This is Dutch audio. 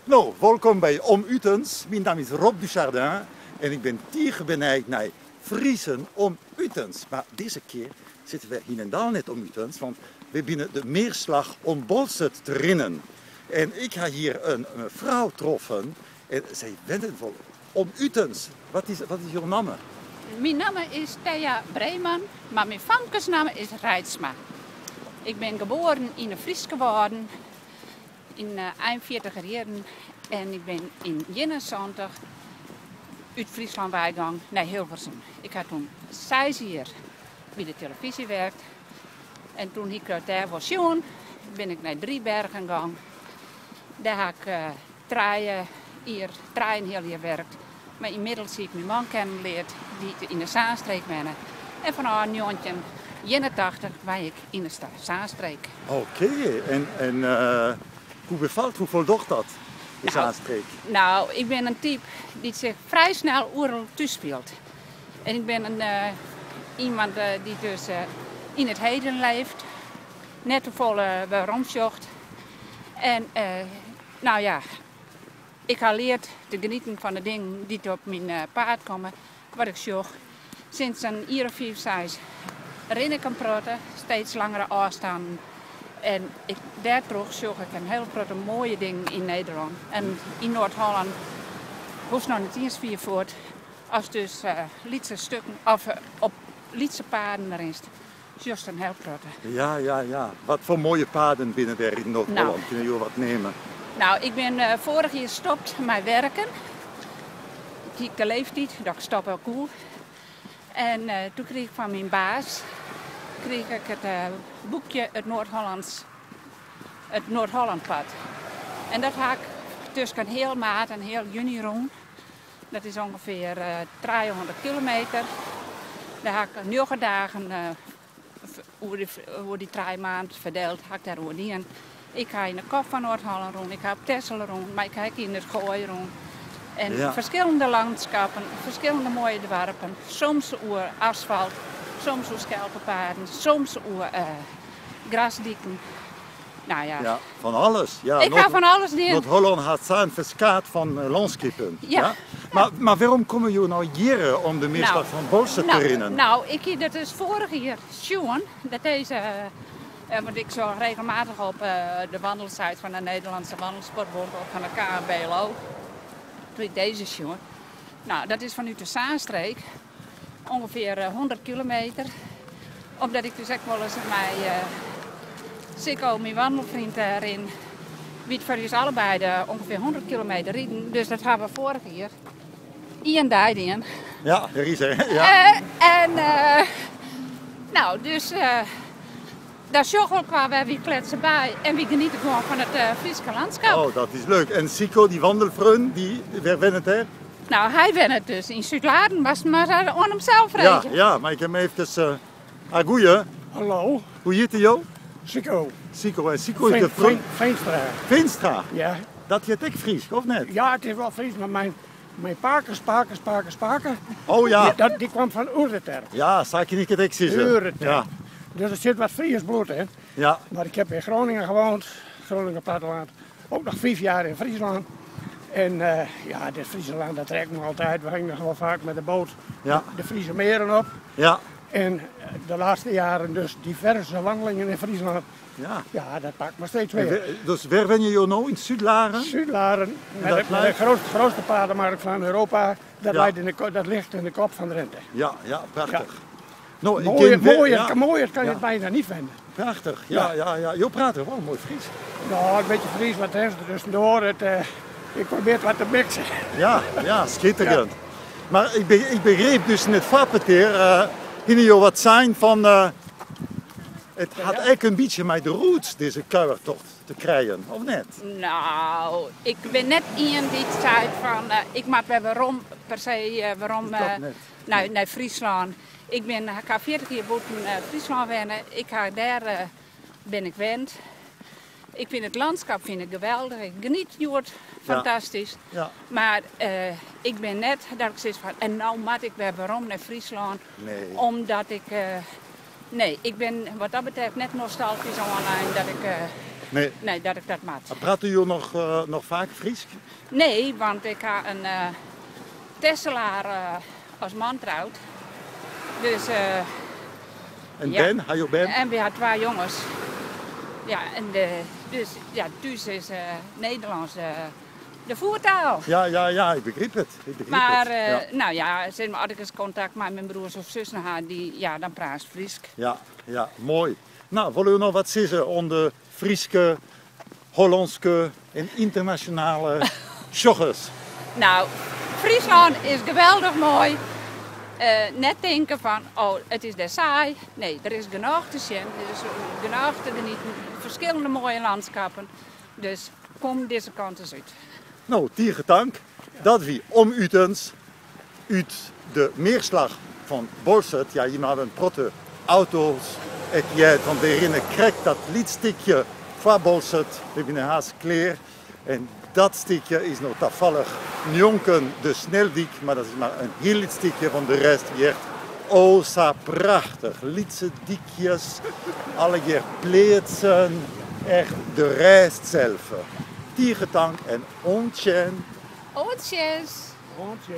Nou, welkom bij Om Utens. Mijn naam is Rob Duchardin en ik ben tiergebenheid naar Friesen Om Utens. Maar deze keer zitten we helemaal net om Utens, want we binnen de Meerslag om Bolset te rinnen. En ik ga hier een vrouw troffen en zij weten wel om Utens. Wat is jouw naam? Mijn naam is Thea Breeman, maar mijn famkesnaam is Reitsma. Ik ben geboren in de Fries geworden in 41 jaren en ik ben in 71 uit Friesland bijgegaan naar Hilversum. Ik had toen 6 jaar bij de televisie gewerkt en toen ik daar was jongen, ben ik naar Driebergen gegaan. Daar heb ik 3,5 jaar gewerkt. Maar inmiddels zie ik mijn man kennengelerd die in de Zaanstreek wonen. En vanaf 1981 was ik in de Zaanstreek. Oké, en hoe bevalt, hoe voldocht dat, de Zaanstreek? Nou, ik ben een type die zich vrij snel overal toespeelt. En ik ben iemand die dus in het heden leeft. Net te volle waarom-zocht. En nou ja, ik heb geleerd te genieten van de dingen die op mijn paard komen, wat ik zocht. Sinds een jaar of 5, 6 ren ik een praten, steeds langere afstanden. En daardoor zocht ik een heel grote mooie ding in Nederland. En in Noord-Holland hoeft nog niet eens 4 voort, als dus Lietse stukken of op Lietse paarden erin is. Juist een heel grote. Ja. Wat voor mooie paden binnen daar in Noord-Holland. Nou. Kunnen jullie wat nemen? Nou, ik ben vorig jaar gestopt met werken. Ik heb de leeftijd, dat ik stop ook goed. En toen kreeg ik van mijn baas het boekje het Noord-Hollandpad. En dat had ik tussen een heel maart en heel juni rond. Dat is ongeveer 300 kilometer. Daar heb ik 9 dagen over die 3 maanden verdeeld, heb ik daar in. Ik ga in de kop van Noord-Holland rond, ik ga op Texel rond, maar ik ga in het Gooi rond. En verschillende landschappen, verschillende mooie dorpen. Soms over asfalt, soms over schelpenpaden, soms over grasdieken. Nou ja. Ja, van alles. Ja, ik ga van alles doen. Noord-Holland had zijn verskaat van landskippen. Ja. Maar waarom komen jullie nou hier om de Meerslag van Bolset te rinnen? Nou, ik heb dat dus vorig jaar zien, dat deze... want ik zorg regelmatig op de wandelsite van de Nederlandse Wandelsportbond of van de KNBLO. Toen ik deze jongen. Nou, dat is vanuit de Zaanstreek. Ongeveer 100 kilometer. Omdat ik dus echt wel eens met Sikko, mijn wandelvriend erin. Wie het voor ons allebei ongeveer 100 kilometer rijden. Dus dat hebben we vorig jaar. Ian Dijden. Ja, er is er. Ja. Nou, dus... Daar zorgen we wel wie kletsen bij en wie genieten gewoon van het Friese landschap. Oh, dat is leuk. En Sikko, die wandelvriend, waar ben het er? Nou, hij ben het dus. In Zuid-Laren was het maar aan hemzelf reden. Ja, maar ik heb hem even... goeie. Hallo, Hoe heet hij jou? Sikko. Sikko. En Sikko is de vriend... Veenstra. Veenstra? Ja. Dat heet ik Fries, of net? Ja, het is wel Fries, maar mijn paken. Oh ja. Die kwam van Ureter. Ja, zou je niet het ik zeggen? Ureter. Ja. Dus er zit wat Fries bloed in. Ja. Maar ik heb in Groningen gewoond, Groningen platteland. Ook nog 5 jaar in Friesland. En ja, dit Friese land, dat trekt me altijd. We gingen nog wel vaak met de boot de Friese meren op. Ja. En de laatste jaren dus diverse wandelingen in Friesland. Ja. Ja, dat pakt me steeds weer. Dus waar ben je nou? In Zuid-Laren? Zuid-Laren, met de grootste paardenmarkt van Europa. Dat ligt in de kop van Drenthe. Ja, prachtig. Ja. Nou, mooier kan je het bijna niet vinden. Prachtig, ja. Je praat wel mooi Fries. Nou, een beetje Fries, wat er tussendoor. Ik probeer wat te mixen. Ja, schitterend. Ja. Maar ik begreep dus in het Vappeteer, hier wat zijn van... het had eigenlijk een beetje met de roots, deze kuiertocht te krijgen, of net? Nou, ik ben net iemand die zei van... ik maak wel waarom per se, naar Friesland. Ik ga 40 jaar buiten Friesland wonen. Daar ben ik gewend. Ik vind het landschap geweldig. Ik geniet het fantastisch. Ja. Maar ik ben net dat ik zoiets van... En nou moet ik weer waarom naar Friesland? Nee. Omdat ik... nee, ik ben wat dat betreft net nostalgisch online dat ik Nee. Nee, dat ik dat maat. Praat u nog vaak Fries? Nee, want ik ga een Tesselaar als man trouwt. Dus, En ja. Ben? Hajo Ben? En we hadden 2 jongens. Ja, en dus ja, thuis is Nederlands de voertaal. Ja, ik begreep het. Maar nou ja, zeg maar, als ik eens contact met mijn broers of zussen had, dan praat ze Fries. Ja, mooi. Nou, willen we nog wat zeggen onder Frieske, Hollandske en internationale joggers? Nou, Friesland is geweldig mooi. Net denken van, oh, het is daar saai. Nee, er is genoeg te zien. Er is genoeg te genieten. Verschillende mooie landschappen. Dus kom deze kant eens uit. Nou, tegen dank dat we om Utens, uit de meerslag van Bolset, ja, je hebt een protte auto's, ik jij van daarin krijgt dat liedstukje van Bolset, we hebben een haast kleer. En dat stukje is nog toevallig Njonken de Sneldiek, maar dat is maar een heel liet stukje van de rest. Je echt, oh, zo prachtig. Lietse diekjes, alle keer pleetsen, echt de reis zelf. Tiergetank en ontjen. Ootjes. Ontje.